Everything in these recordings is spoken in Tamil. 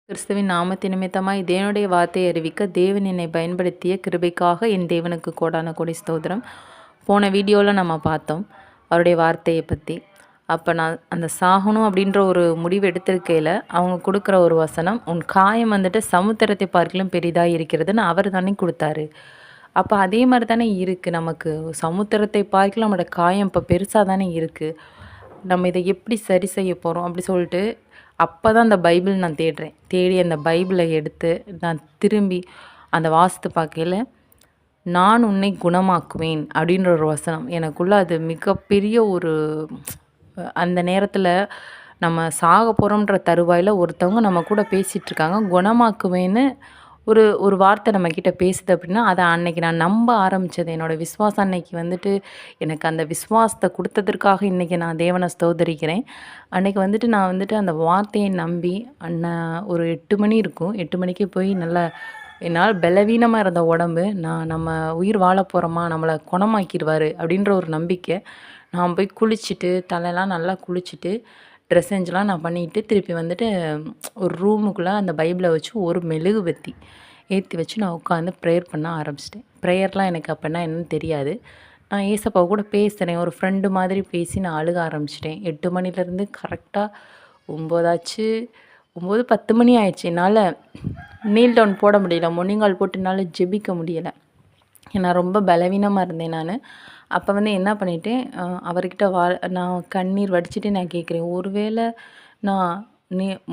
கிறிஸ்துவின் நாமத்து நிமித்தமாய் தேவனுடைய வார்த்தையை அறிவிக்க தேவன் என்னை பயன்படுத்திய கிருபைக்காக என் தேவனுக்கு கோடான கோடி ஸ்தோத்திரம். போன வீடியோவில் நம்ம பார்த்தோம் அவருடைய வார்த்தையை பற்றி. அப்போ நான் அந்த சாகணும் அப்படின்ற ஒரு முடிவு எடுத்திருக்கையில் அவங்க கொடுக்குற ஒரு வசனம், உன் காயம் வந்துட்டு சமுத்திரத்தை பார்க்கலும் பெரிதாக இருக்கிறதுன்னு அவர் தானே கொடுத்தாரு. அப்போ அதே மாதிரி தானே இருக்குது. நமக்கு சமுத்திரத்தை பார்க்கலும் நம்மளோட காயம் இப்போ பெருசாக தானே இருக்குது. நம்ம இதை எப்படி சரி செய்ய போகிறோம் அப்படி சொல்லிட்டு அப்போ தான் அந்த பைபிள் நான் தேடுறேன். தேடி அந்த பைபிளை எடுத்து நான் திரும்பி அந்த வாசித்து பார்க்கையில், நான் உன்னை குணமாக்குவேன் அப்படின்ற ஒரு வசனம் எனக்குள்ளே அது மிகப்பெரிய ஒரு அந்த நேரத்தில் நம்ம சாக போகிறோன்ற தருவாயில் ஒருத்தவங்க நம்ம கூட பேசிகிட்ருக்காங்க. குணமாக்குவேன்னு ஒரு ஒரு வார்த்தை நம்மக்கிட்ட பேசுது அப்படின்னா, அதை அன்னைக்கு நான் நம்ப ஆரம்பித்தது. என்னோடய விசுவாசம் அன்னைக்கு வந்துட்டு எனக்கு அந்த விசுவாசத்தை கொடுத்ததற்காக இன்றைக்கி நான் தேவனை ஸ்தோத்தரிக்கிறேன். அன்றைக்கி வந்துட்டு நான் வந்துட்டு அந்த வார்த்தையை நம்பி ஒரு 8 மணி இருக்கும். 8 மணிக்கு போய் நல்லா என்னால் பலவீனமாக இருந்த உடம்பு, நம்ம உயிர் வாழ போகிறோமா, நம்மளை குணமாக்கிடுவார் அப்படின்ற ஒரு நம்பிக்கை. நான் போய் குளிச்சுட்டு தலையெல்லாம் நல்லா குளிச்சுட்டு ட்ரெஸ் சேஞ்செலாம் நான் பண்ணிவிட்டு திருப்பி வந்துட்டு ஒரு ரூமுக்குள்ளே அந்த பைபிளை வச்சு ஒரு மெழுகுவர்த்தி ஏற்றி வச்சு நான் உட்காந்து ப்ரேயர் பண்ண ஆரம்பிச்சிட்டேன். ப்ரேயர்லாம் எனக்கு அப்போனா என்னன்னு தெரியாது. நான் ஏசப்பாவை கூட பேசுகிறேன், ஒரு ஃப்ரெண்டு மாதிரி பேசி நான் அழுக ஆரம்பிச்சிட்டேன். 8 மணிலேருந்து கரெக்டாக 9 ஆச்சு. 9, 10 மணி ஆயிடுச்சு. என்னால் நீல் டவுன் போட முடியல, முன்னிங்கால் போட்டு என்னால் ஜெபிக்க முடியலை. நான் ரொம்ப பலவீனமாக இருந்தேன் நான். அப்போ வந்து என்ன பண்ணிட்டேன், அவர்கிட்ட நான் கண்ணீர் வடிச்சிட்டு நான் கேட்குறேன், ஒருவேளை நான்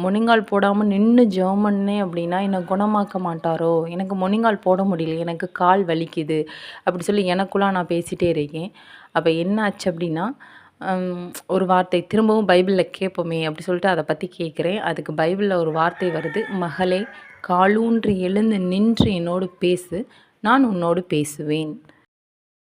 முழங்கால் போடாமல் நின்று ஜெபம் பண்ணேன் அப்படின்னா என்னை குணமாக்க மாட்டாரோ, எனக்கு முழங்கால் போட முடியல, எனக்கு கால் வலிக்குது அப்படி சொல்லி எனக்குள்ளே நான் பேசிகிட்டே இருக்கேன். அப்போ என்ன ஆச்சு அப்படின்னா, ஒரு வார்த்தை திரும்பவும் பைபிளில் கேட்போமே அப்படி சொல்லிட்டு அதை பற்றி கேட்குறேன். அதுக்கு பைபிளில் ஒரு வார்த்தை வருது, மகளே காலூன்றி எழுந்து நின்று என்னோடு பேசு, நான் உன்னோடு பேசுவேன்.